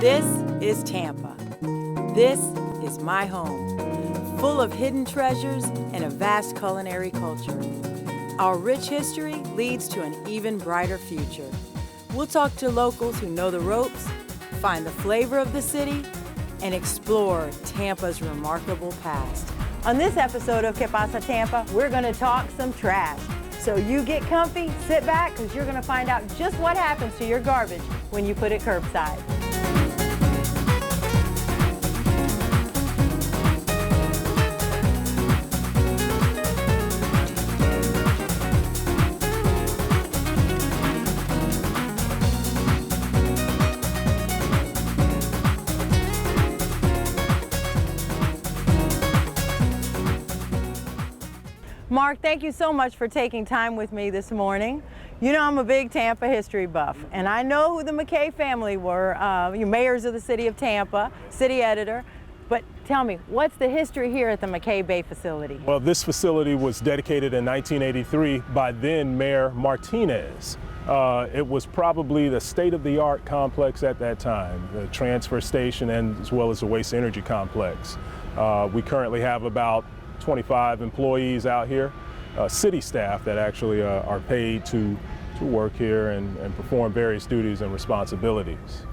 This is Tampa. This is my home, full of hidden treasures and a vast culinary culture. Our rich history leads to an even brighter future. We'll talk to locals who know the ropes, find the flavor of the city, and explore Tampa's remarkable past. On this episode of Qué Pasa Tampa, we're gonna talk some trash. So you get comfy, sit back, because you're gonna find out just what happens to your garbage when you put it curbside. Mark, thank you so much for taking time with me this morning. You know I'm a big Tampa history buff, and I know who the McKay family were, mayors of the City of Tampa, city editor. But tell me, what's the history here at the McKay Bay facility? Well, this facility was dedicated in 1983 by then Mayor Martinez. It was probably the state-of-the-art complex at that time, the transfer station and as well as the waste energy complex. We currently have about 25 employees out here, city staff that actually are paid to work here and perform various duties and responsibilities.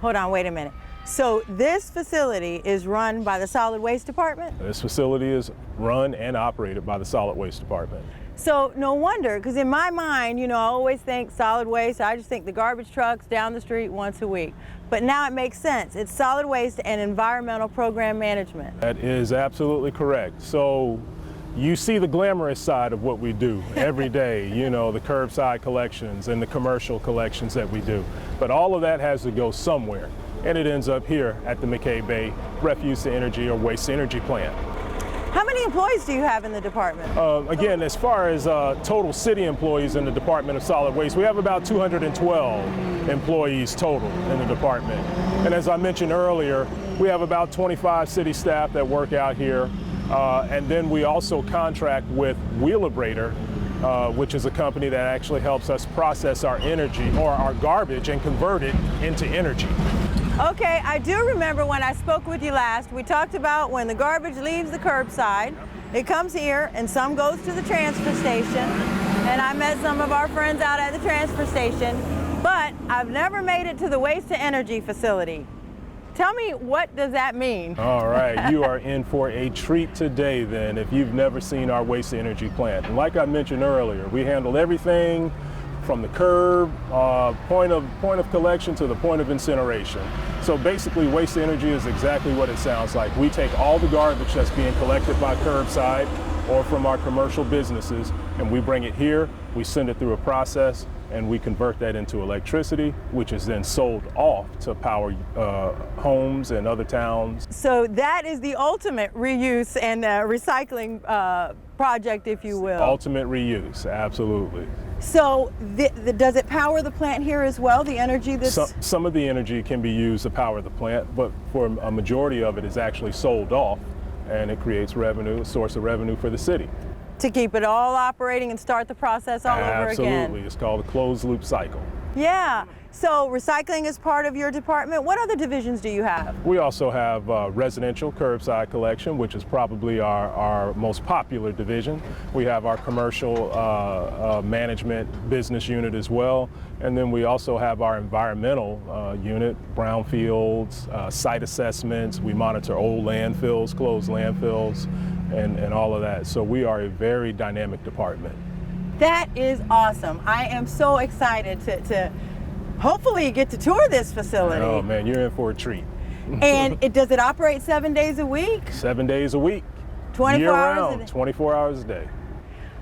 Hold on, wait a minute. So this facility is run by the Solid Waste Department? This facility is run and operated by the Solid Waste Department. So no wonder, because in my mind, I always think solid waste, I just think the garbage trucks down the street once a week. But now it makes sense. It's solid waste and environmental program management. That is absolutely correct. So you see the glamorous side of what we do every day, the curbside collections and the commercial collections that we do. But all of that has to go somewhere, and it ends up here at the McKay Bay Refuse to Energy or Waste Energy Plant. How many employees do you have in the department? Again, as far as total city employees in the Department of Solid Waste, we have about 212 employees total in the department. And as I mentioned earlier, we have about 25 city staff that work out here. And then we also contract with Wheelabrator, which is a company that actually helps us process our energy or our garbage and convert it into energy. Okay, I do remember when I spoke with you last, we talked about when the garbage leaves the curbside, it comes here and some goes to the transfer station, and I met some of our friends out at the transfer station, but I've never made it to the waste to energy facility. Tell me, what does that mean? All right, you are in for a treat today then if you've never seen our waste to energy plant. And like I mentioned earlier, we handle everything from the curb, point of collection to the point of incineration. So basically waste energy is exactly what it sounds like. We take all the garbage that's being collected by curbside or from our commercial businesses, and we bring it here, we send it through a process, and we convert that into electricity, which is then sold off to power homes and other towns. So that is the ultimate reuse and recycling project, if you will. Ultimate reuse, absolutely. So does it power the plant here as well, the energy that's... Some of the energy can be used to power the plant, but for a majority of it is actually sold off, and it creates revenue, a source of revenue for the city. To keep it all operating and start the process all over again. Absolutely, it's called a closed loop cycle. Yeah, so recycling is part of your department. What other divisions do you have? We also have residential curbside collection, which is probably our most popular division. We have our commercial management business unit as well. And then we also have our environmental unit, brownfields, site assessments. We monitor old landfills, closed landfills, and all of that. So we are a very dynamic department. That is awesome. I am so excited to hopefully get to tour this facility. Oh man, you're in for a treat. And does it operate 7 days a week? 7 days a week. 24 hours a year-round, day? 24 hours a day.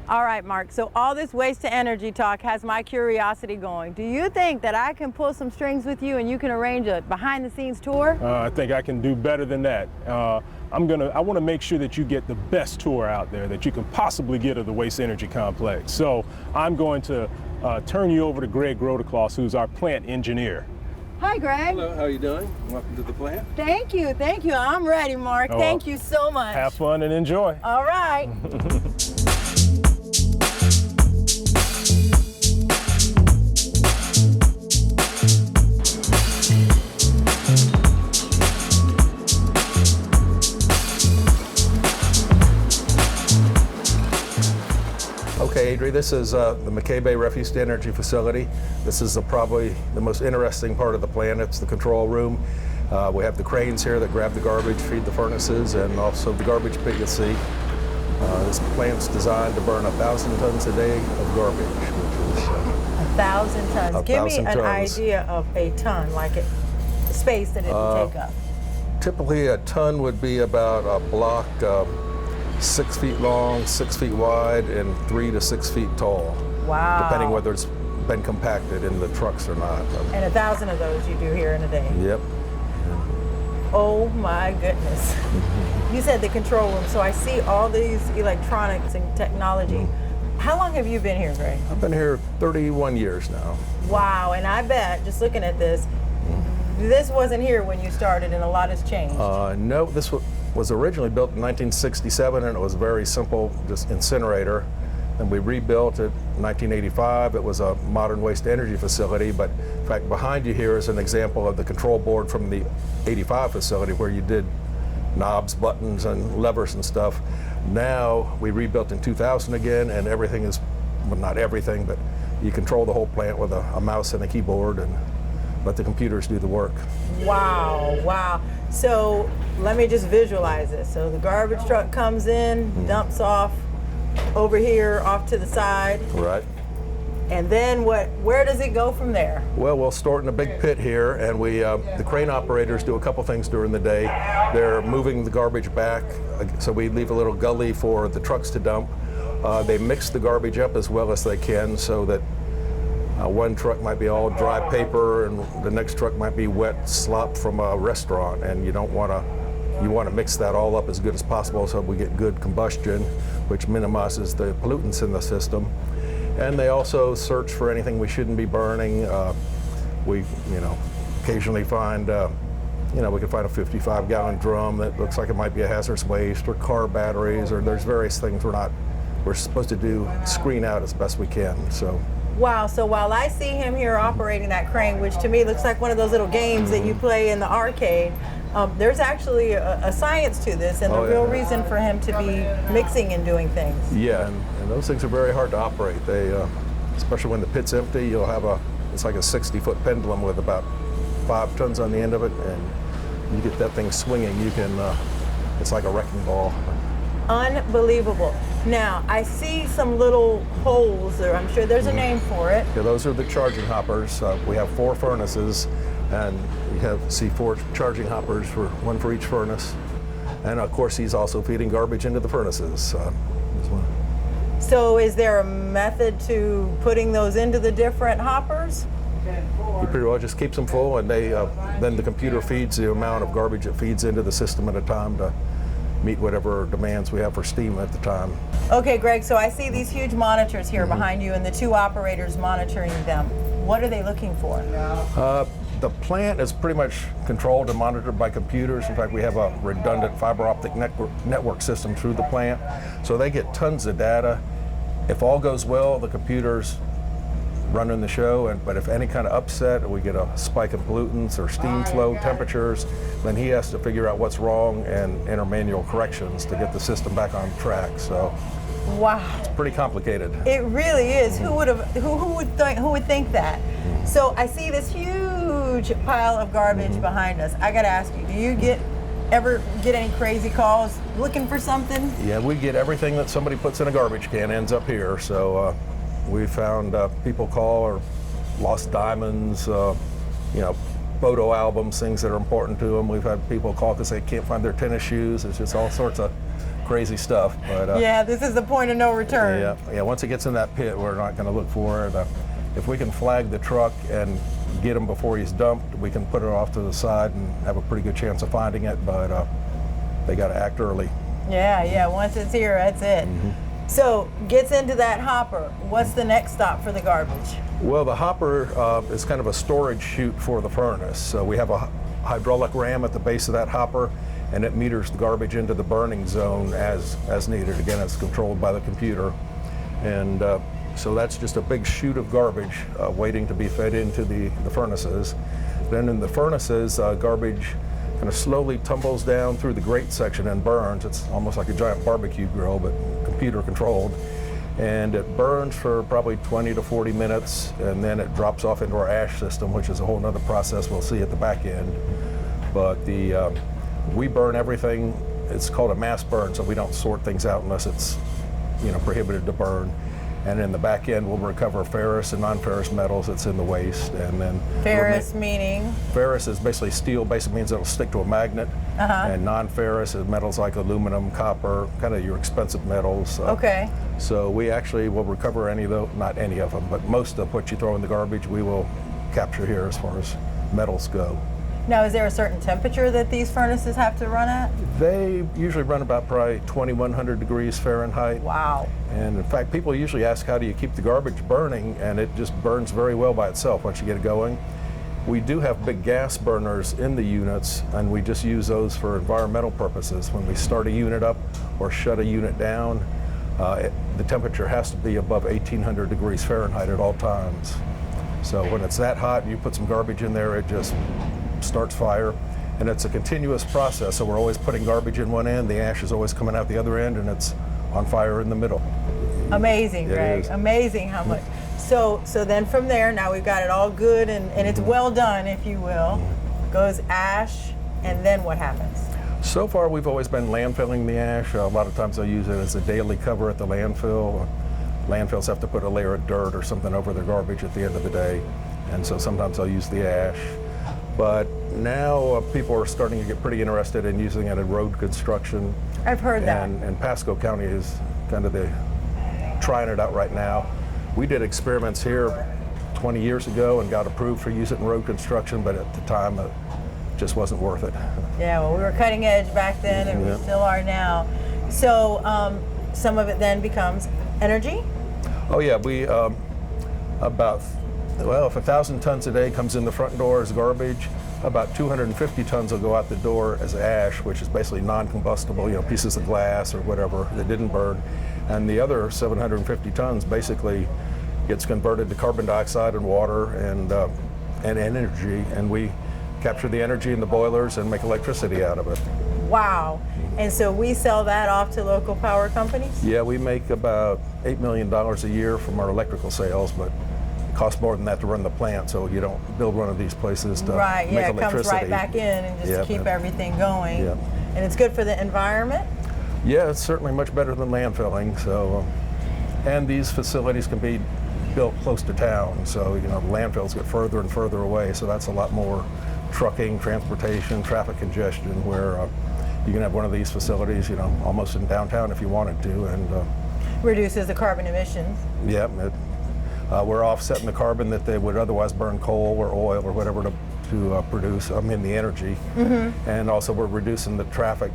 All right, Mark, so all this waste to energy talk has my curiosity going. Do you think that I can pull some strings with you and you can arrange a behind the scenes tour? I think I can do better than that. I want to make sure that you get the best tour out there that you can possibly get of the waste energy complex. So I'm going to turn you over to Greg Grotecloss, who's our plant engineer. Hi, Greg. Hello, how are you doing? Welcome to the plant. Thank you. I'm ready, Mark. Thank you so much. Have fun and enjoy. All right. Adri. This is the McKay Bay Refuse to Energy facility. This is probably the most interesting part of the plant. It's the control room. We have the cranes here that grab the garbage, feed the furnaces, and also the garbage pit you'll see. This plant's designed to burn 1,000 tons a day of garbage, which is 1,000 tons. Give me an 1,000 tons. idea of a ton, like the space that it would take up. Typically, a ton would be about a block 6 feet long, 6 feet wide, and 3 to 6 feet tall. Wow. Depending whether it's been compacted in the trucks or not. And 1,000 of those you do here in a day. Yep. Oh my goodness. You said the control room, so I see all these electronics and technology. How long have you been here, Greg? I've been here 31 years now. Wow, and I bet, just looking at this, this wasn't here when you started and a lot has changed. No, this was originally built in 1967 and it was very simple, just incinerator. And we rebuilt it in 1985. It was a modern waste energy facility, but in fact behind you here is an example of the control board from the 85 facility where you did knobs, buttons, and levers and stuff. Now we rebuilt in 2000 again, and everything is, well, not everything, but you control the whole plant with a mouse and a keyboard and let the computers do the work. Wow, wow. So let me just visualize this. So the garbage truck comes in, dumps off over here, off to the side. Right. And then where does it go from there? Well, we'll store it in a big pit here, and the crane operators do a couple things during the day. They're moving the garbage back, so we leave a little gully for the trucks to dump. They mix the garbage up as well as they can so that one truck might be all dry paper and the next truck might be wet slop from a restaurant, and you want to mix that all up as good as possible so we get good combustion, which minimizes the pollutants in the system. And they also search for anything we shouldn't be burning. We, occasionally find, we can find a 55-gallon drum that looks like it might be a hazardous waste, or car batteries, or there's various things we're supposed to screen out as best we can. So. Wow, so while I see him here operating that crane, which to me looks like one of those little games that you play in the arcade, there's actually a science to this and the real reason for him to be mixing and doing things. Yeah, and those things are very hard to operate. They, especially when the pit's empty, you'll have it's like a 60-foot pendulum with about 5 tons on the end of it, and you get that thing swinging, it's like a wrecking ball. Unbelievable. Now, I see some little holes there. I'm sure there's a name for it. Yeah, those are the charging hoppers. We have 4 furnaces, and you see 4 charging hoppers, one for each furnace. And of course, he's also feeding garbage into the furnaces. So is there a method to putting those into the different hoppers? He pretty well just keeps them full, and then the computer feeds the amount of garbage it feeds into the system at a time to meet whatever demands we have for steam at the time. Okay, Greg, so I see these huge monitors here behind you and the 2 operators monitoring them. What are they looking for? The plant is pretty much controlled and monitored by computers. In fact, we have a redundant fiber optic network system through the plant. So they get tons of data. If all goes well, the computers running the show, but if any kind of upset, or we get a spike in pollutants or steam flow temperatures, then he has to figure out what's wrong and enter manual corrections to get the system back on track. So, wow, it's pretty complicated. It really is. Who would think that? So I see this huge pile of garbage behind us. I got to ask you, do you ever get any crazy calls looking for something? Yeah, we get everything that somebody puts in a garbage can ends up here. So. We found people call or lost diamonds, photo albums, things that are important to them. We've had people call because they can't find their tennis shoes. It's just all sorts of crazy stuff. But yeah, this is the point of no return. Yeah. Once it gets in that pit, we're not going to look for it. If we can flag the truck and get him before he's dumped, we can put it off to the side and have a pretty good chance of finding it. But they got to act early. Yeah. Once it's here, that's it. So, gets into that hopper. What's the next stop for the garbage? Well, the hopper is kind of a storage chute for the furnace. So we have a hydraulic ram at the base of that hopper, and it meters the garbage into the burning zone as needed. Again, it's controlled by the computer. And so that's just a big chute of garbage waiting to be fed into the furnaces. Then in the furnaces, garbage kind of slowly tumbles down through the grate section and burns. It's almost like a giant barbecue grill, but computer controlled. and it burns for probably 20 to 40 minutes, and then it drops off into our ash system, which is a whole other process we'll see at the back end. But we burn everything. It's called a mass burn, so we don't sort things out unless it's prohibited to burn. And in the back end, we'll recover ferrous and non-ferrous metals that's in the waste. And then Ferrous meaning? Ferrous is basically steel. Basically means it'll stick to a magnet. And non-ferrous is metals like aluminum, copper, kind of your expensive metals. Okay. So we actually will recover any of those, not any of them, but most of what you throw in the garbage, we will capture here as far as metals go. Now, is there a certain temperature that these furnaces have to run at? They usually run about probably 2,100 degrees Fahrenheit. Wow. And in fact, people usually ask, how do you keep the garbage burning? And it just burns very well by itself once you get it going. We do have big gas burners in the units, and we just use those for environmental purposes. When we start a unit up or shut a unit down, the temperature has to be above 1,800 degrees Fahrenheit at all times. So when it's that hot and you put some garbage in there, it just starts fire. And it's a continuous process, so we're always putting garbage in one end, the ash is always coming out the other end, and it's on fire in the middle. Amazing, Greg. Amazing how much. So then from there, now we've got it all good and it's well done, if you will. Goes ash, and then what happens? So far, we've always been landfilling the ash. A lot of times they'll use it as a daily cover at the landfill. Landfills have to put a layer of dirt or something over their garbage at the end of the day, and so sometimes they'll use the ash. But now people are starting to get pretty interested in using it in road construction. I've heard that. And Pasco County is kind of trying it out right now. We did experiments here 20 years ago and got approved for use it in road construction, but at the time it just wasn't worth it. Yeah, well, we were cutting edge back then, and we still are now. So some of it then becomes energy? Oh yeah, we if 1,000 tons a day comes in the front door as garbage, about 250 tons will go out the door as ash, which is basically non-combustible, pieces of glass or whatever that didn't burn. And the other 750 tons basically gets converted to carbon dioxide and water and energy, and we capture the energy in the boilers and make electricity out of it. Wow. And so we sell that off to local power companies? Yeah, we make about $8 million a year from our electrical sales, but it costs more than that to run the plant, so you don't build one of these places to make electricity. It comes right back in and just keep everything going. Yeah. And it's good for the environment? Yeah, it's certainly much better than landfilling. So, and these facilities can be built close to town, so the landfills get further and further away, so that's a lot more trucking, transportation, traffic congestion, where you can have one of these facilities, almost in downtown if you wanted to, and reduces the carbon emissions. Yeah, we're offsetting the carbon that they would otherwise burn coal or oil or whatever to produce. The energy, and also we're reducing the traffic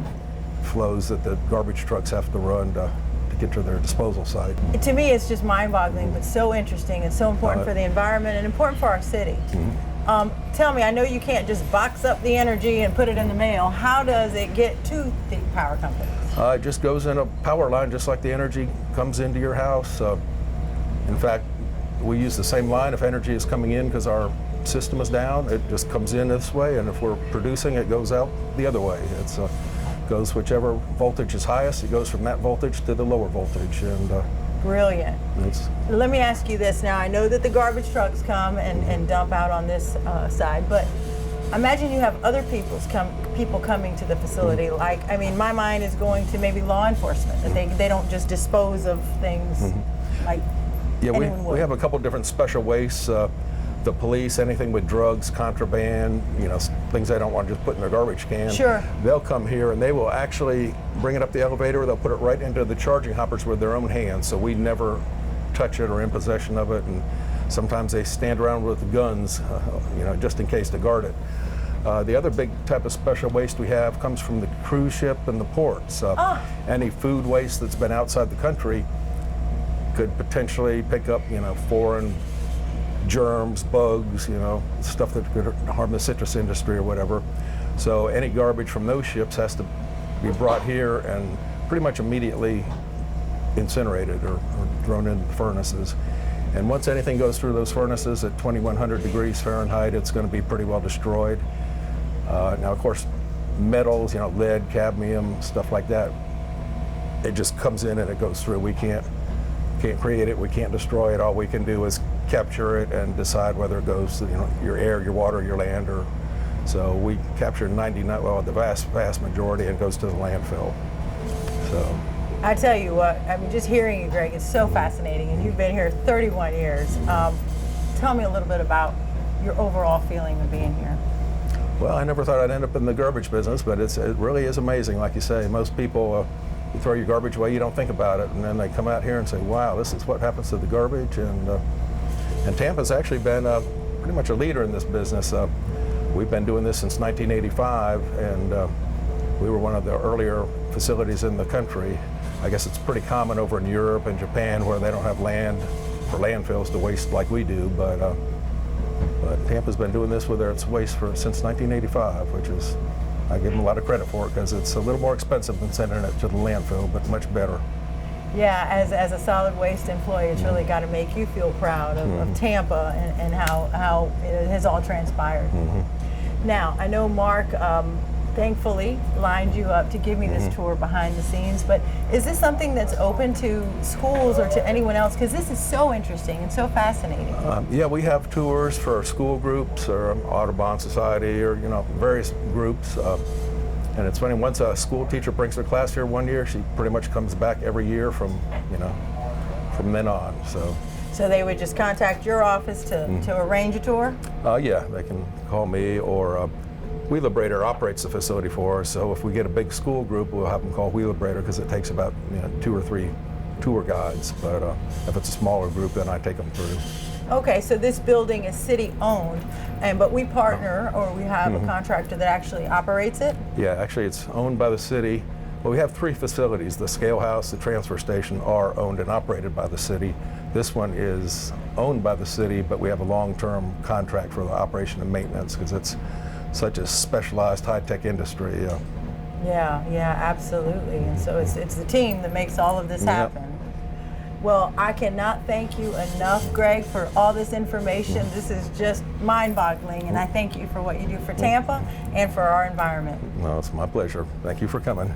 flows that the garbage trucks have to run to get to their disposal site. To me, it's just mind-boggling, but so interesting and so important for the environment and important for our city. Tell me, I know you can't just box up the energy and put it in the mail. How does it get to the power companies? It just goes in a power line, just like the energy comes into your house. In fact, we use the same line if energy is coming in because our system is down. It just comes in this way, and if we're producing, it goes out the other way. It goes whichever voltage is highest. It goes from that voltage to the lower voltage, and brilliant. Let me ask you this now. I know that the garbage trucks come and dump out on this side, but imagine you have other people coming to the facility. My mind is going to maybe law enforcement, that they don't just dispose of things like anyone would. We have a couple different special wastes. The police, anything with drugs, contraband, things they don't want to just put in their garbage can. Sure. They'll come here and they will actually bring it up the elevator. They'll put it right into the charging hoppers with their own hands, so we never touch it or in possession of it. And sometimes they stand around with guns, just in case to guard it. The other big type of special waste we have comes from the cruise ship and the ports. Any food waste that's been outside the country could potentially pick up, foreign germs, bugs, stuff that could harm the citrus industry or whatever. So any garbage from those ships has to be brought here and pretty much immediately incinerated or thrown into the furnaces. And once anything goes through those furnaces at 2,100 degrees Fahrenheit, it's going to be pretty well destroyed. Now, of course, metals, lead, cadmium, stuff like that, it just comes in and it goes through. We can't can't create it, we can't destroy it. All we can do is capture it and decide whether it goes to your air, your water, your land, or so we capture the vast majority, and goes to the landfill. So I tell you what, I mean, just hearing you, Greg, is so fascinating, and you've been here 31 years. Tell me a little bit about your overall feeling of being here. Well, I never thought I'd end up in the garbage business, but it really is amazing. Like you say, most people, you throw your garbage away, you don't think about it, and then they come out here and say, wow, this is what happens to the garbage. And Tampa's actually been pretty much a leader in this business. We've been doing this since 1985, and we were one of the earlier facilities in the country. I guess it's pretty common over in Europe and Japan where they don't have land for landfills to waste like we do, but Tampa's been doing this with its waste since 1985, which is, I give them a lot of credit for it, because it's a little more expensive than sending it to the landfill, but much better. Yeah, as a solid waste employee, it's really got to make you feel proud of Tampa and how it has all transpired. Now, I know Mark thankfully lined you up to give me this tour behind the scenes, but is this something that's open to schools or to anyone else? Because this is so interesting and so fascinating. Yeah, we have tours for school groups or Audubon Society or various groups. And it's funny, once a school teacher brings her class here one year, she pretty much comes back every year from then on. So they would just contact your office to arrange a tour? Yeah, they can call me, or Ybor operates the facility for us. So if we get a big school group, we'll have them call Ybor, because it takes about 2 or 3 tour guides. But if it's a smaller group, then I take them through. Okay, so this building is city-owned, but we partner, or we have a contractor that actually operates it? Yeah, actually it's owned by the city. Well, we have 3 facilities. The scale house, the transfer station are owned and operated by the city. This one is owned by the city, but we have a long-term contract for the operation and maintenance, because it's such a specialized high-tech industry. Yeah, absolutely. And so it's the team that makes all of this happen. Well, I cannot thank you enough, Greg, for all this information. This is just mind-boggling, and I thank you for what you do for Tampa and for our environment. No, it's my pleasure. Thank you for coming.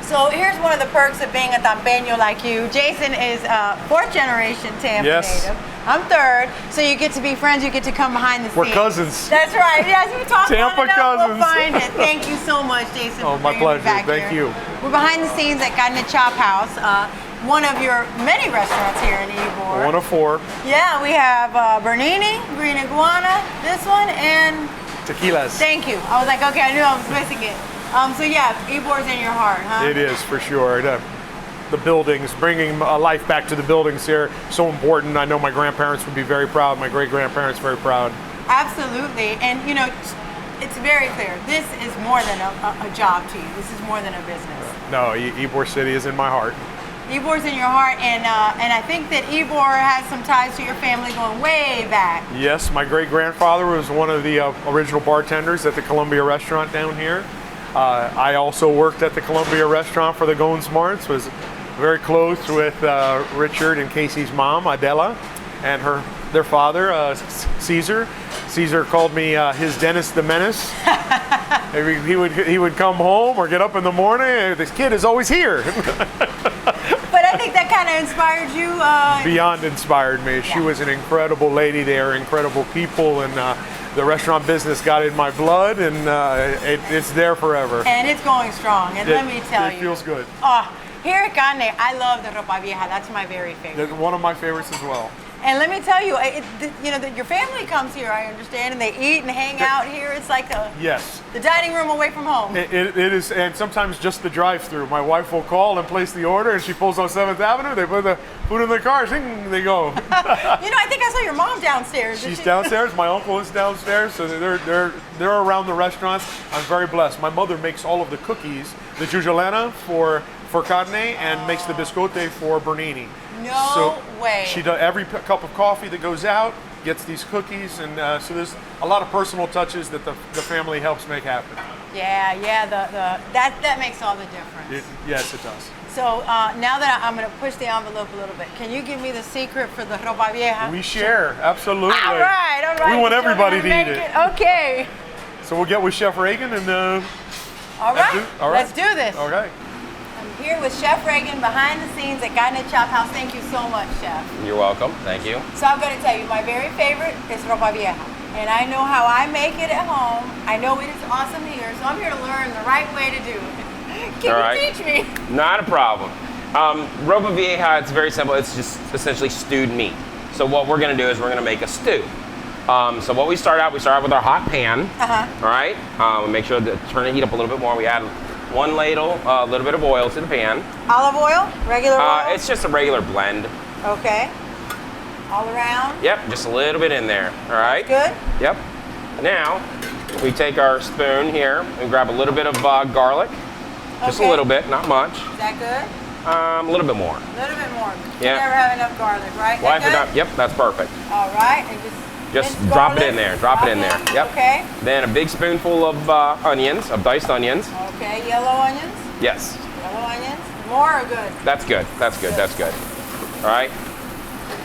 So here's one of the perks of being a Tampeño like you. Jason is 4th generation Tampa native. I'm 3rd, so you get to be friends, you get to come behind the scenes. We're cousins. That's right, yes, we talked Tampa about it, cousins. We'll find it. Thank you so much, Jason. Oh, for my bringing me pleasure, back thank here. you. We're behind the scenes at Carne Chop House, one of your many restaurants here in Ybor. 1 of 4. Yeah, we have Bernini, Green Iguana, this one, and Tequilas. thank you. I was like, okay, I knew I was missing it. So yeah, Ybor's in your heart, huh? It is, for sure. The buildings, bringing life back to the buildings here, so important. I know my grandparents would be very proud, my great-grandparents very proud. Absolutely, and it's very clear, this is more than a job to you. This is more than a business. No, Ybor City is in my heart. Ybor's in your heart, and I think that Ybor has some ties to your family going way back. Yes, my great-grandfather was one of the original bartenders at the Columbia restaurant down here. I also worked at the Columbia restaurant for the Goins Marts, was very close with Richard and Casey's mom, Adela, and their father, Caesar. Caesar called me his Dennis the Menace. he would come home or get up in the morning, this kid is always here. But I think that kind of inspired you. Beyond inspired me. Yeah. She was an incredible lady. They are incredible people, and the restaurant business got in my blood, and it's there forever. And it's going strong, and let me tell you. It feels good. Here at Carne, I love the ropa vieja. That's my very favorite. That's one of my favorites as well. And let me tell you, your family comes here, I understand, and they eat and hang out here. It's like the dining room away from home. It is, and sometimes just the drive-through. My wife will call and place the order, and she pulls on 7th Avenue. They put the food in the car, and they go. I think I saw your mom downstairs. She's downstairs. My uncle is downstairs, so they're around the restaurants. I'm very blessed. My mother makes all of the cookies, the Giugiolena for Carne, and makes the biscotte for Bernini. No way. She does every cup of coffee that goes out. gets these cookies, and so there's a lot of personal touches that the family helps make happen. Yeah, that makes all the difference. Yes, it does. So now that I'm going to push the envelope a little bit, can you give me the secret for the ropa vieja? We share, absolutely. All right. We want everybody to eat it. Okay. So we'll get with Chef Reagan and. All right. Let's do this. Okay. I'm here with Chef Reagan behind the scenes at Carne Chop House. Thank you so much, Chef. You're welcome. Thank you. So I'm going to tell you, my very favorite is ropa vieja. And I know how I make it at home. I know it is awesome here, so I'm here to learn the right way to do it. Can you teach me? Not a problem. Ropa vieja, it's very simple. It's just essentially stewed meat. So what we're going to do is we're going to make a stew. So what we start out with our hot pan. All right. We make sure to turn the heat up a little bit more. We add 1 ladle, a little bit of oil to the pan. Olive oil? Regular oil? It's just a regular blend. Okay. All around? Yep, just a little bit in there. All right. Good? Yep. Now we take our spoon here and grab a little bit of garlic. Just a little bit, not much. Is that good? A little bit more. A little bit more. Yeah. You never have enough garlic, right? Well, yep, that's perfect. All right, and just drop it in there. Drop it in there. Yep. Okay. Then a big spoonful of onions, of diced onions. Okay, yellow onions? Yes. Yellow onions? More or good? That's good. That's good. That's good. All right.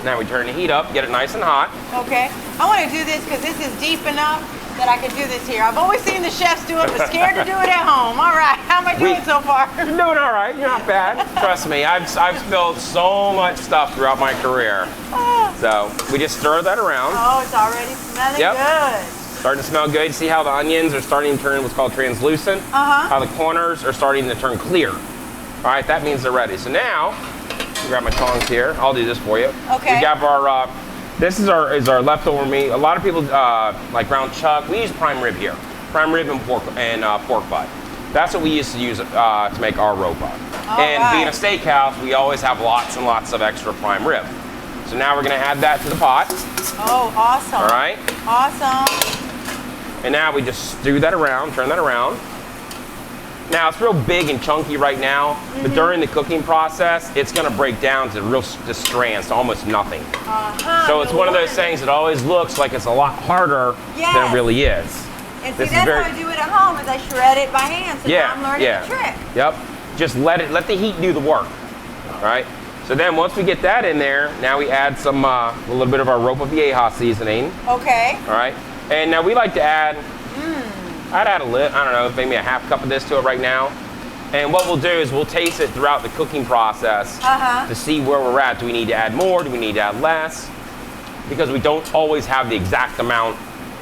Now we turn the heat up, get it nice and hot. Okay. I want to do this because this is deep enough that I can do this here. I've always seen the chefs do it, but scared to do it at home. All right. How am I doing so far? You're doing all right. You're not bad. Trust me. I've spilled so much stuff throughout my career. So we just stir that around. Oh, it's already smelling good. Starting to smell good. See how the onions are starting to turn what's called translucent? How the corners are starting to turn clear. All right, that means they're ready. So now, grab my tongs here. I'll do this for you. Okay. We got our, this is our leftover meat. A lot of people like ground chuck. We use prime rib here. Prime rib and pork butt. That's what we used to use to make our ropa. Being a steakhouse, we always have lots and lots of extra prime rib. So now we're gonna add that to the pot. Oh, awesome. All right. Awesome. And now we just stew that around, turn that around. Now it's real big and chunky right now, but during the cooking process, it's gonna break down to just strands, to almost nothing. So it's one of those things that always looks like it's a lot harder than it really is. And see, that's how I do it at home, is I shred it by hand, so now I'm learning the trick. Yep, just let the heat do the work, all right? So then once we get that in there, now we add some, a little bit of our ropa vieja seasoning. Okay. All right, and now we like to add, I'd add I don't know, maybe a half cup of this to it right now. And what we'll do is we'll taste it throughout the cooking process to see where we're at. Do we need to add more? Do we need to add less? Because we don't always have the exact amount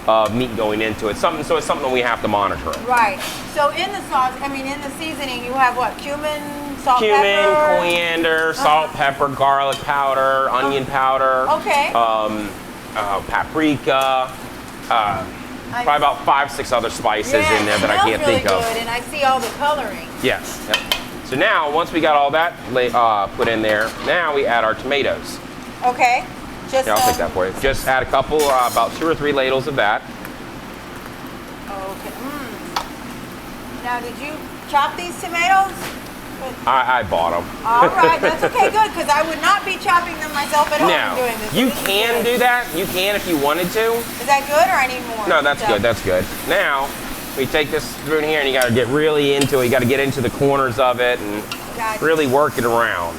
of meat going into it. So it's something we have to monitor. Right. So in the sauce, in the seasoning, you have what? Cumin, salt, pepper? Coriander, salt, pepper, garlic powder, onion powder. Okay. Paprika. Probably about 5-6 other spices in there that I can't think of. Good, and I see all the coloring. Yes. Yep. So now, once we got all that put in there, now we add our tomatoes. Okay. Just I'll take that for you. Just add a couple, about 2 or 3 ladles of that. Okay. Now, did you chop these tomatoes? I bought them. All right, that's okay, good, because I would not be chopping them myself at home doing this. You can do that. You can if you wanted to. Is that good, or I need more? No, that's good. That's good. Now, we take this spoon here, and you got to get really into it. You got to get into the corners of it and really work it around.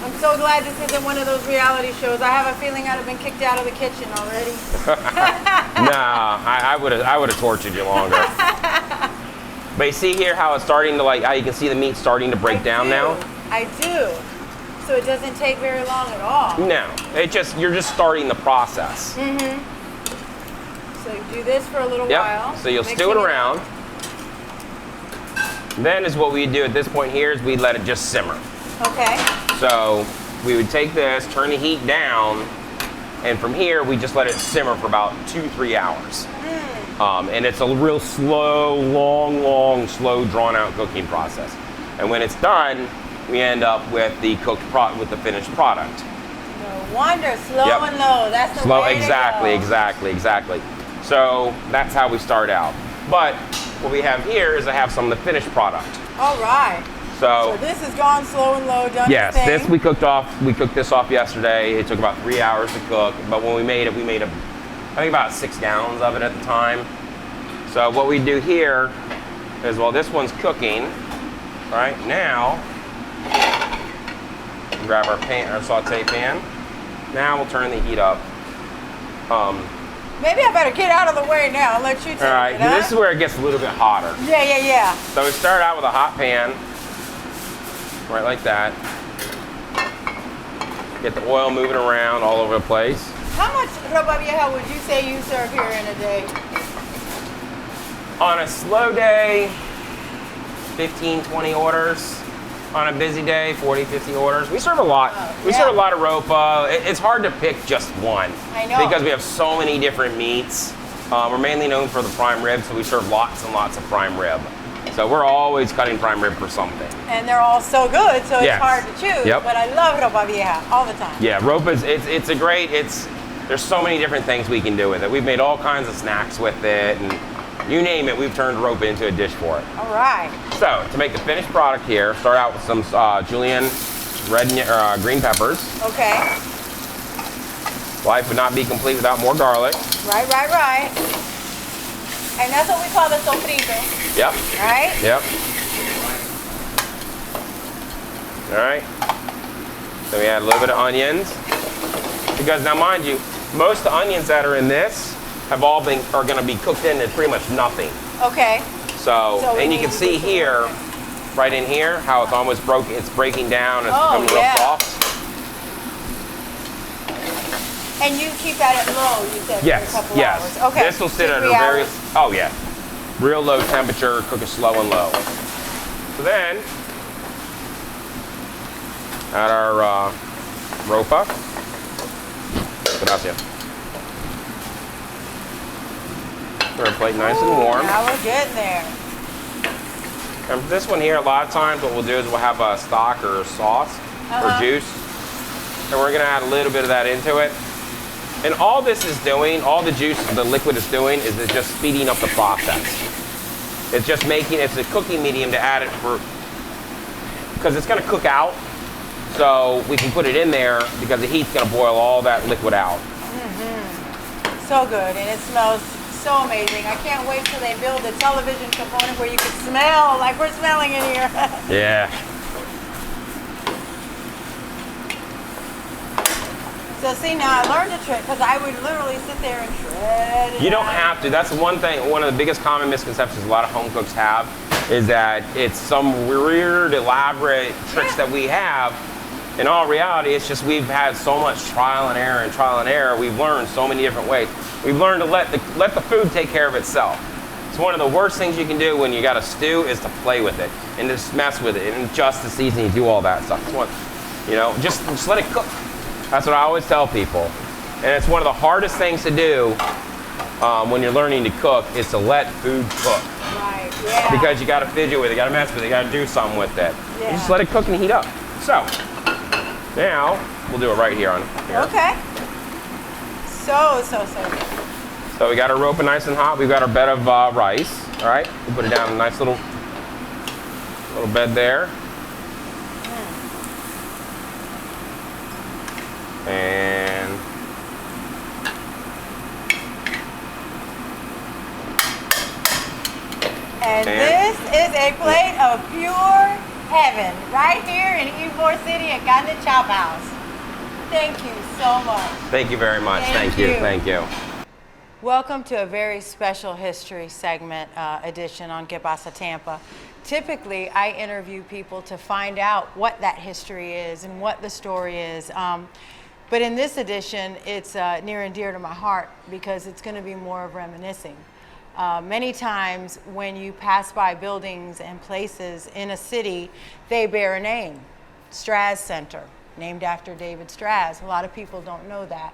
I'm so glad this isn't one of those reality shows. I have a feeling I'd have been kicked out of the kitchen already. Nah, I would have tortured you longer. But you see here how it's starting to how you can see the meat starting to break down now? I do. So it doesn't take very long at all. No, you're just starting the process. So you do this for a little while. So you'll stew it around. Then is what we do at this point here is we let it just simmer. Okay. So we would take this, turn the heat down, and from here we just let it simmer for about 2-3 hours. And it's a real slow, long, slow, drawn-out cooking process. And when it's done, we end up with the finished product. No wonder, slow and low. That's the way to go. Exactly. So that's how we start out. But what we have here is I have some of the finished product. All right. So this has gone slow and low, done Yes, its thing. this we cooked this off yesterday. It took about 3 hours to cook, but when we made I think about 6 gallons of it at the time. So what we do here is, while this one's cooking, right now, grab our saute pan. Now we'll turn the heat up. Maybe I better get out of the way now and let you take All right, it, huh? this is where it gets a little bit hotter. Yeah. So we start out with a hot pan, right like that. Get the oil moving around all over the place. How much ropa vieja would you say you serve here in a day? On a slow day, 15, 20 orders. On a busy day, 40, 50 orders. We serve a lot. We serve a lot of ropa. It's hard to pick just one. I know. Because we have so many different meats. We're mainly known for the prime rib, so we serve lots and lots of prime rib. So we're always cutting prime rib for something. And they're all so good, so it's hard to choose. Yep. But I love ropa vieja all the time. Yeah, ropa's, there's so many different things we can do with it. We've made all kinds of snacks with it, and you name it, we've turned ropa into a dish for it. All right. So, to make the finished product here, start out with some julienne green peppers. Okay. Life would not be complete without more garlic. Right. And that's what we call the sofrito, Yep. right? Yep. All right. Then we add a little bit of onions. Because now, mind you, most of the onions that are in this are going to be cooked into pretty much nothing. Okay. So we and you need can to see do some here, work. right in here, how it's almost broken. It's breaking down. It's Oh, becoming yeah. real soft. And you keep that at low, you said, for a couple hours. Okay. This will sit at a 3 hours. real low temperature, cook it slow and low. So then, add our ropa. Gracias. Our plate nice and warm. Now we're getting there. And for this one here, a lot of times what we'll do is we'll have a stock or sauce or juice, and we're gonna add a little bit of that into it. And all this is doing, all the juice, the liquid is doing, is it's just speeding up the process. It's just it's a cooking medium to add it because it's gonna cook out. So we can put it in there because the heat's gonna boil all that liquid out. So good, and it smells so amazing. I can't wait till they build a television component where you can smell like we're smelling in here. Yeah. So see, now I learned a trick because I would literally sit there and shred it. You don't have to. That's one thing, one of the biggest common misconceptions a lot of home cooks have is that it's some weird, elaborate tricks that we have. In all reality, it's just we've had so much trial and error. We've learned so many different ways. We've learned to let the food take care of itself. It's one of the worst things you can do when you got a stew is to play with it and just mess with it and adjust the seasoning, do all that stuff. It's one, just let it cook. That's what I always tell people. And it's one of the hardest things to do when you're learning to cook is to let food cook. Right, yeah. Because you got to fidget with it, you got to mess with it, you got to do something with it. Yeah. You just let it cook and heat up. So, now we'll do it right here on here. Okay. So good. So we got our ropa nice and hot. We've got our bed of rice. All right, we'll put it down in a nice little bed there. And this is a plate of pure heaven right here in Ybor City at Carne Chop House. Thank you so much. thank you very much. Thank you. Thank you. Welcome to a very special history segment edition on Qué Pasa Tampa. Typically, I interview people to find out what that history is and what the story is. But in this edition, it's near and dear to my heart because it's going to be more of reminiscing. Many times when you pass by buildings and places in a city, they bear a name. Straz Center, named after David Straz. A lot of people don't know that.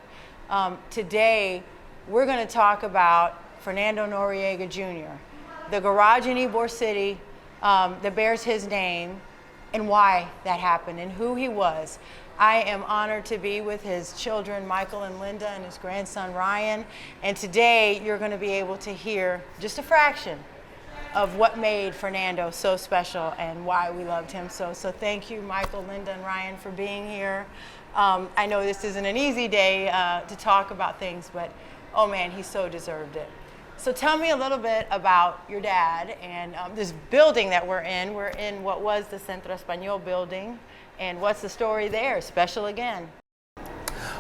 Today, we're going to talk about Fernando Noriega Jr., the garage in Ybor City that bears his name and why that happened and who he was. I am honored to be with his children, Michael and Linda, and his grandson, Ryan. And today, you're going to be able to hear just a fraction of what made Fernando so special and why we loved him so. So thank you, Michael, Linda, and Ryan, for being here. I know this isn't an easy day to talk about things, but oh man, he so deserved it. So tell me a little bit about your dad and this building that we're in. We're in what was the Centro Español building, and what's the story there? Special again.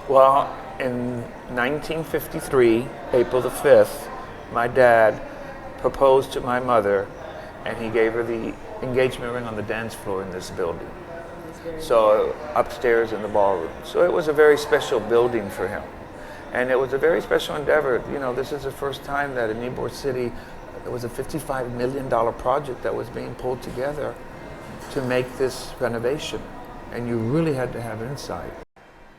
Well, in 1953, April the 5th, my dad proposed to my mother, and he gave her the engagement ring on the dance floor in this building. So upstairs in the ballroom. So it was a very special building for him. And it was a very special endeavor. You know, this is the first time that in Ybor City, it was a $55 million project that was being pulled together to make this renovation. And you really had to have insight.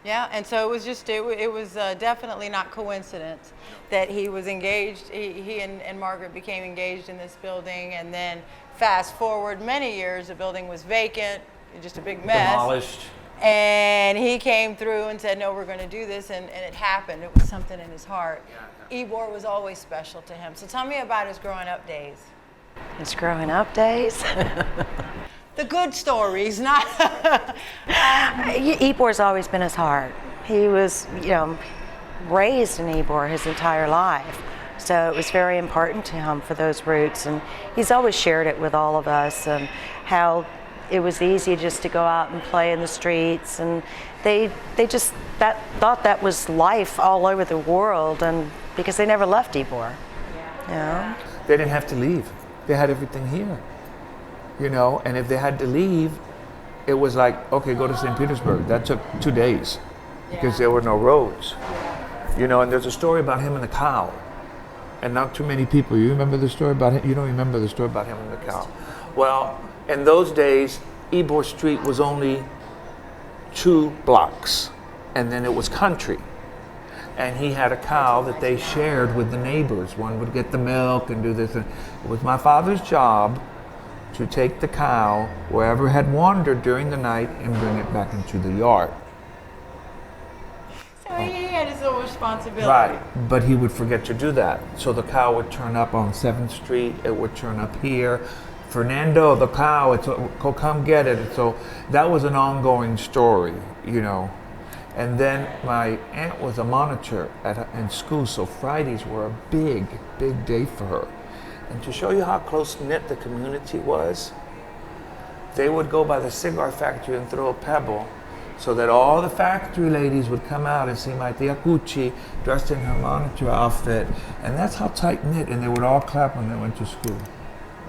Yeah, and so it was just, it was definitely not coincidence that he was engaged, he and Margaret became engaged in this building, and then fast forward many years, the building was vacant, just a big mess. Demolished. And he came through and said, no, we're going to do this, and it happened. It was something in his heart. Yeah. Ybor was always special to him. So tell me about his growing up days. His growing up days? The good stories, not... Ybor's always been his heart. He was, raised in Ybor his entire life. So it was very important to him for those roots. And he's always shared it with all of us, and how it was easy just to go out and play in the streets. And they just thought that was life all over the world, and because they never left Ybor. Yeah. They didn't have to leave. They had everything here. And if they had to leave, it was like, okay, go to St. Petersburg. That took 2 days because there were no roads. And there's a story about him and the cow, and not too many people. You remember the story about him? You don't remember the story about him and the cow? Well, in those days, Ybor Street was only 2 blocks, and then it was country. And he had a cow that they shared with the neighbors. One would get the milk and do this. And it was my father's job to take the cow wherever it had wandered during the night and bring it back into the yard. So he had his own responsibility. Right, but he would forget to do that. So the cow would turn up on 7th Street, it would turn up here. Fernando, the cow, come get it. So that was an ongoing story, And then my aunt was a monitor in school, so Fridays were a big, big day for her. And to show you how close-knit the community was, they would go by the cigar factory and throw a pebble so that all the factory ladies would come out and see my tia Cuchi dressed in her monitor outfit. And that's how tight-knit, and they would all clap when they went to school.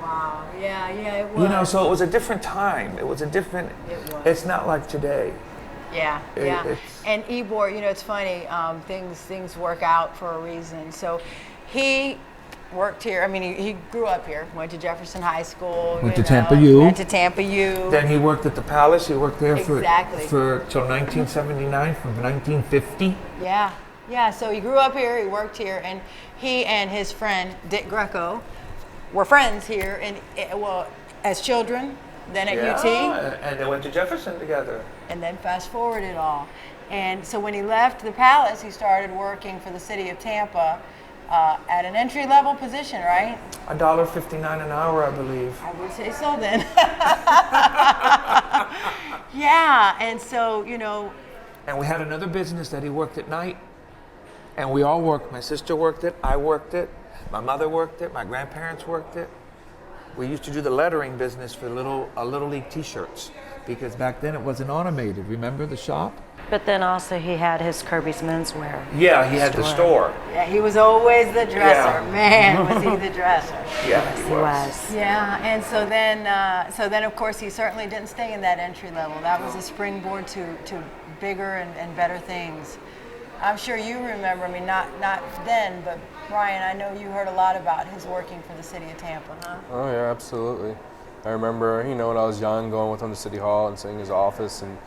Wow, yeah, it was. So it was a different time. It was a different, it's not like today. Yeah. And Ybor, it's funny, things work out for a reason. So he worked here. I mean, he grew up here, went to Jefferson High School. Went to Tampa U. Then he worked at the Palace. He worked there till 1979, from 1950. Yeah, so he grew up here, he worked here, and he and his friend, Dick Greco, were friends here, as children, then at UT. And they went to Jefferson together. And then fast forward it all. And so when he left the Palace, he started working for the City of Tampa at an entry-level position, right? $1.59 an hour, I believe. I would say so then. Yeah, and so, And we had another business that he worked at night, and we all worked. My sister worked it, I worked it, my mother worked it, my grandparents worked it. We used to do the lettering business for Little League T-shirts, because back then it wasn't automated. Remember the shop? But then also he had his Kirby's Menswear. Yeah, he had the store. Yeah, he was always the dresser. Yeah. Man, was he the dresser. Yes, he was. Yeah, and so then of course he certainly didn't stay in that entry level. That was a springboard to bigger and better things. I'm sure you remember, not then, but Brian, I know you heard a lot about his working for the City of Tampa, huh? Oh yeah, absolutely. I remember, when I was young, going with him to City Hall and seeing his office, and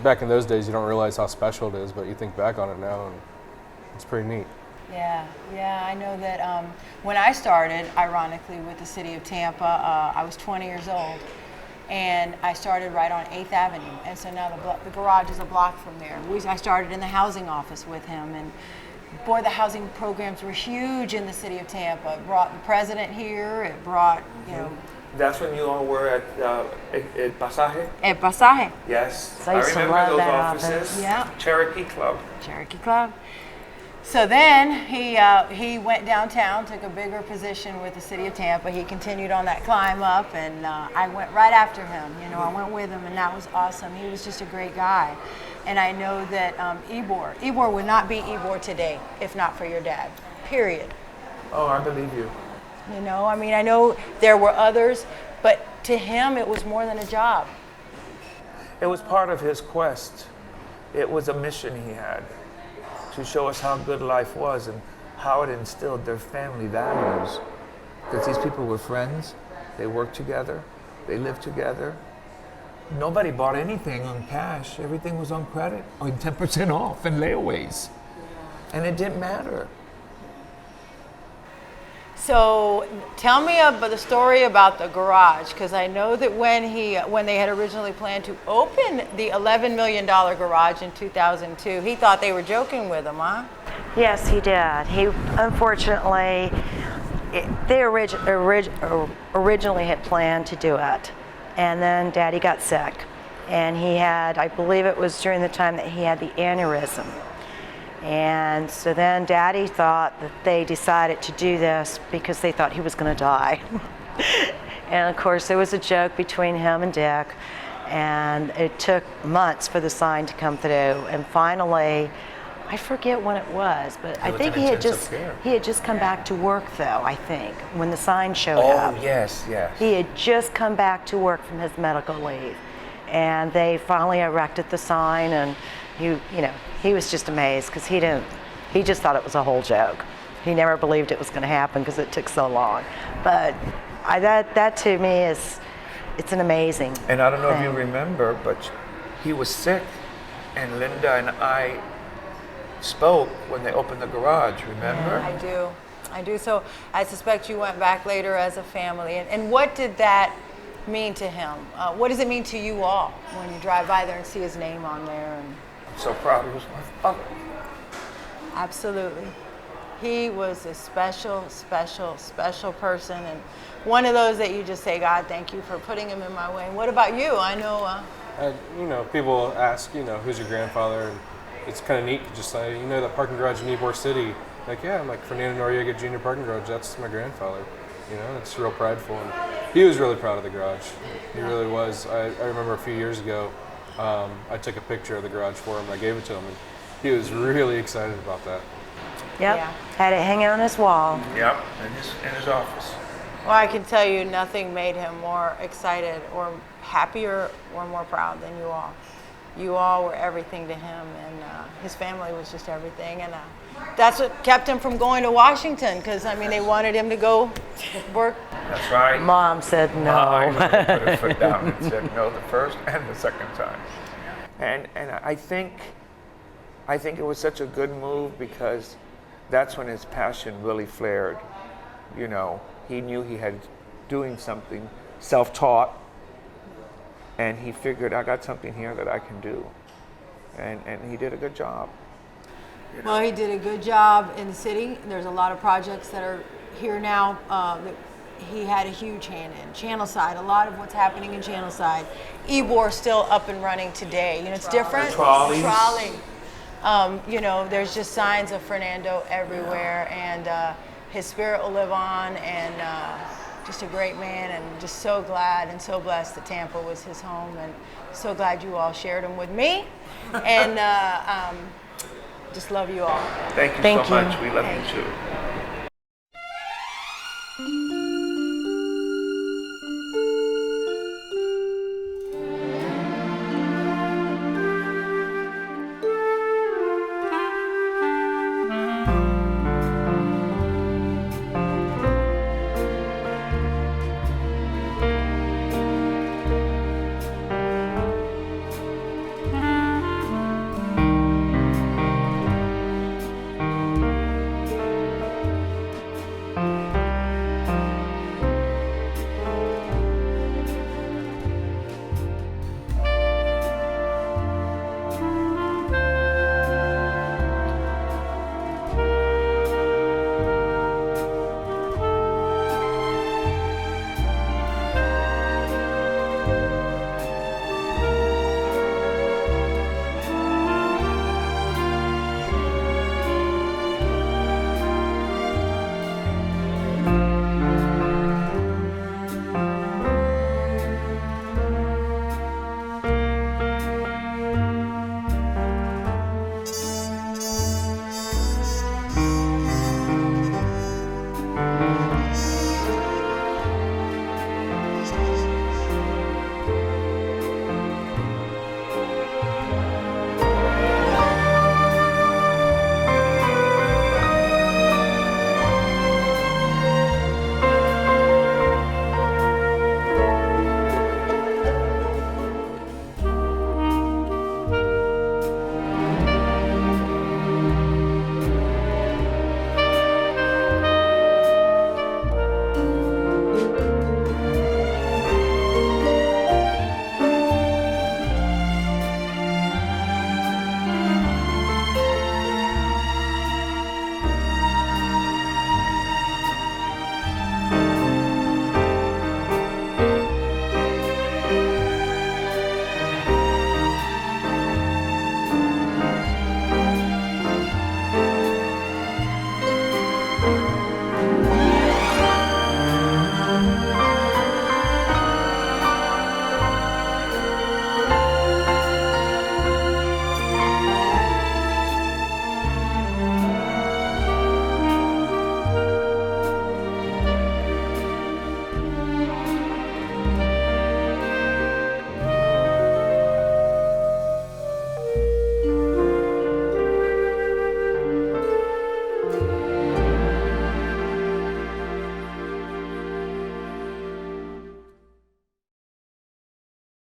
back in those days, you don't realize how special it is, but you think back on it now, and it's pretty neat. Yeah, I know that when I started, ironically, with the City of Tampa, I was 20 years old, and I started right on 8th Avenue, and so now the garage is a block from there. I started in the housing office with him, and boy, the housing programs were huge in the city of Tampa. It brought the president here. It brought, you know. That's when you all were at El Pasaje? El Pasaje. Yes. So I used to love those that offices. office. Yeah. Cherokee Club. Cherokee Club. So then he went downtown, took a bigger position with the city of Tampa. He continued on that climb up, and I went right after him. You know, I went with him, and that was awesome. He was just a great guy. And I know that Ybor would not be Ybor today if not for your dad, period. Oh, I believe you. You know, I mean, I know there were others, but to him it was more than a job. It was part of his quest. It was a mission he had to show us how good life was and how it instilled their family values. Because these people were friends, they worked together, they lived together. Nobody bought anything on cash. Everything was on credit or 10% off and layaways. And it didn't matter. So tell me about the story about the garage, because I know that when they had originally planned to open the $11 million garage in 2002, he thought they were joking with him, huh? Yes, he did. He unfortunately, they originally had planned to do it, and then Daddy got sick, and he had, I believe it was during the time that he had the aneurysm. And so then Daddy thought that they decided to do this because they thought he was going to die. And of course, there was a joke between him and Dick, and it took months for the sign to come through. And finally, I forget when it was, but I think he had just come back to work, though, I think, when the sign showed up. Oh, yes, yes. He had just come back to work from his medical leave. And they finally erected the sign, and he was just amazed because he just thought it was a whole joke. He never believed it was going to happen because it took so long. But that to me it's an amazing And I don't know thing. if you remember, but he was sick, and Linda and I spoke when they opened the garage, remember? I do. So I suspect you went back later as a family. And what did that mean to him? What does it mean to you all when you drive by there and see his name on there? And I'm so proud he was my father. absolutely. He was a special, special, special person, and one of those that you just say, God, thank you for putting him in my way. And what about you? I know. People ask, who's your grandfather? And it's kind of neat to just say, that parking garage in Ybor City. Like, yeah, I'm like Fernando Noriega Jr. parking garage. That's my grandfather. It's real prideful. And he was really proud of the garage. He really was. I remember a few years ago, I took a picture of the garage for him. I gave it to him, and he was really excited about that. Yep. Yeah. Had it hanging on his wall. Yep, in his office. Well, I can tell you nothing made him more excited or happier or more proud than you all. You all were everything to him, and his family was just everything. And that's what kept him from going to Washington, because, they wanted him to go work. That's right. Mom said no. I put her foot down and said no the first and the second time. And I think it was such a good move because that's when his passion really flared. He knew he had doing something self-taught, and he figured, I got something here that I can do. And he did a good job. Well, he did a good job in the city. There's a lot of projects that are here now that he had a huge hand in. Channelside, a lot of what's happening in Channelside. Ybor still up and running today. It's different. The trolleys. Trolley. There's just signs of Fernando everywhere, and his spirit will live on, and just a great man, and just so glad and so blessed that Tampa was his home, and so glad you all shared him with me, and just love you all. Thank you so much. We love you too.